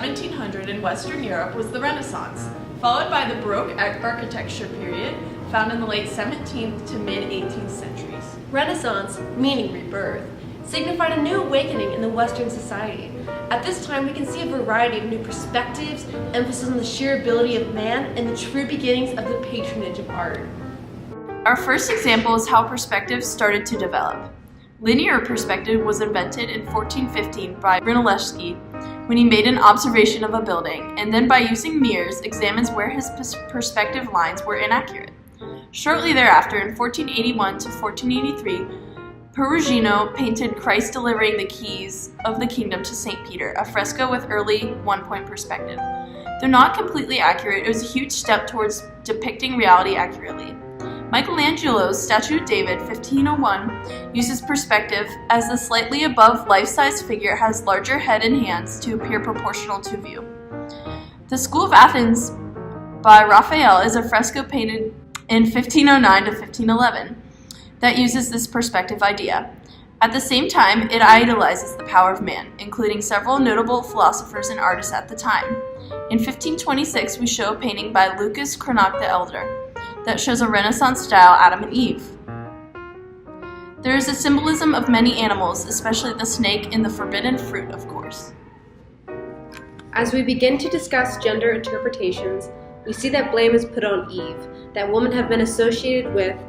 1900 in Western Europe was the Renaissance, followed by the Baroque architecture period found in the late 17th to mid-18th centuries. Renaissance, meaning rebirth, signified a new awakening in the Western society. At this time, we can see a variety of new perspectives, emphasis on the sheer ability of man, and the true beginnings of the patronage of art. Our first example is how perspective started to develop. Linear perspective was invented in 1415 by Brunelleschi when he made an observation of a building, and then by using mirrors examines where his perspective lines were inaccurate. Shortly thereafter, in 1481 to 1483, Perugino painted Christ delivering the keys of the kingdom to St. Peter, a fresco with early one-point perspective. Though not completely accurate, it was a huge step towards depicting reality accurately. Michelangelo's statue of David, 1501, uses perspective as the slightly above life-size figure has larger head and hands to appear proportional to view. The School of Athens by Raphael is a fresco painted in 1509 to 1511 that uses this perspective idea. At the same time, it idolizes the power of man, including several notable philosophers and artists at the time. In 1526, we show a painting by Lucas Cranach the Elder that shows a Renaissance-style Adam and Eve. There is a symbolism of many animals, especially the snake and the forbidden fruit, of course. As we begin to discuss gender interpretations, we see that blame is put on Eve, that women have been associated with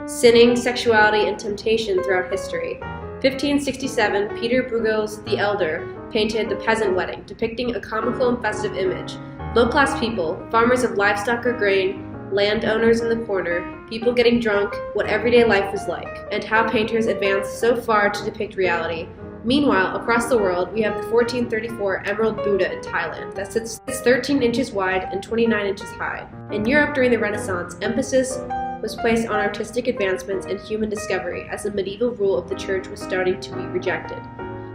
sinning, sexuality, and temptation throughout history. 1567, Peter Bruegel the Elder painted The Peasant Wedding, depicting a comical and festive image. Low-class people, farmers of livestock or grain, landowners in the corner, people getting drunk, what everyday life was like, and how painters advanced so far to depict reality. Meanwhile, across the world, we have the 1434 Emerald Buddha in Thailand that sits 13 inches wide and 29 inches high. In Europe during the Renaissance, emphasis was placed on artistic advancements and human discovery as the medieval rule of the church was starting to be rejected.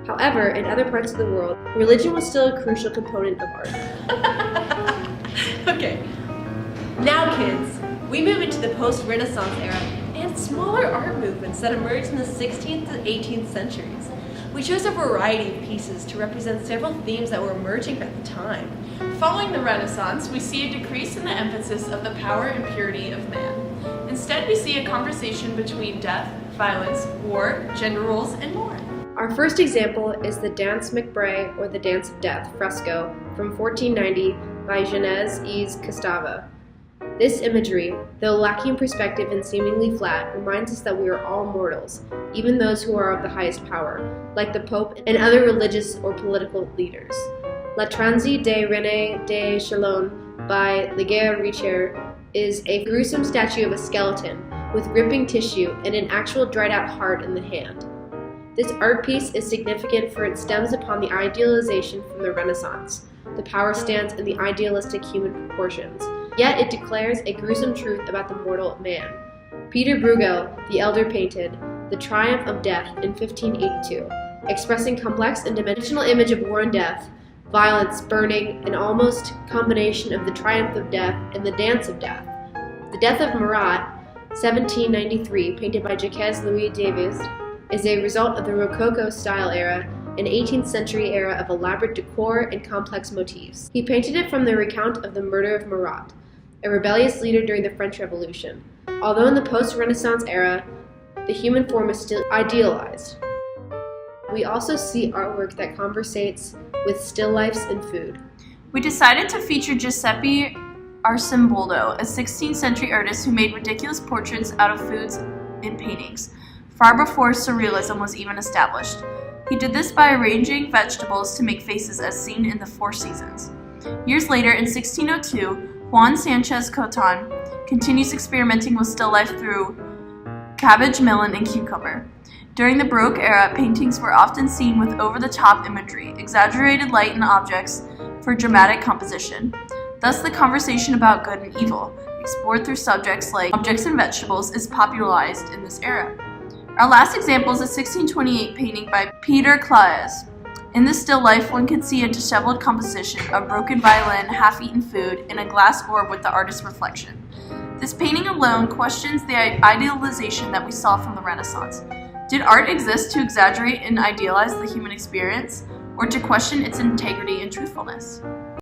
However, in other parts of the world, religion was still a crucial component of art. Okay. Now, kids, we move into the post-Renaissance era and smaller art movements that emerged in the 16th to 18th centuries. We chose a variety of pieces to represent several themes that were emerging at the time. Following the Renaissance, we see a decrease in the emphasis of the power and purity of man. Instead, we see a conversation between death, violence, war, gender roles, and more. Our first example is the Danse MacBride, or the Dance of Death, fresco from 1490 by Genese Yves Castava. This imagery, though lacking perspective and seemingly flat, reminds us that we are all mortals, even those who are of the highest power, like the Pope and other religious or political leaders. La Transi de René de Chalon by Leger Richer is a gruesome statue of a skeleton with ripping tissue and an actual dried-out heart in the hand. This art piece is significant for it stems upon the idealization from the Renaissance. The power stands in the idealistic human proportions. Yet it declares a gruesome truth about the mortal man. Peter Bruegel the Elder painted The Triumph of Death in 1582, expressing complex and dimensional image of war and death, violence, burning, an almost combination of the triumph of death and the dance of death. The Death of Marat, 1793, painted by Jacques Louis David, is a result of the Rococo style era, an 18th century era of elaborate decor and complex motifs. He painted it from the recount of the murder of Marat, a rebellious leader during the French Revolution. Although in the post-Renaissance era, the human form is still idealized. We also see artwork that conversates with still lifes and food. We decided to feature Giuseppe Arcimboldo, a 16th century artist who made ridiculous portraits out of foods in paintings, far before surrealism was even established. He did this by arranging vegetables to make faces as seen in the Four Seasons. Years later, in 1602, Juan Sanchez Coton continues experimenting with still life through cabbage, melon, and cucumber. During the Baroque era, paintings were often seen with over-the-top imagery, exaggerated light and objects for dramatic composition. Thus, the conversation about good and evil, explored through subjects like objects and vegetables, is popularized in this era. Our last example is a 1628 painting by Peter Claes. In this still life, one can see a disheveled composition, a broken violin, half-eaten food, and a glass orb with the artist's reflection. This painting alone questions the idealization that we saw from the Renaissance. Did art exist to exaggerate and idealize the human experience? or to question its integrity and truthfulness.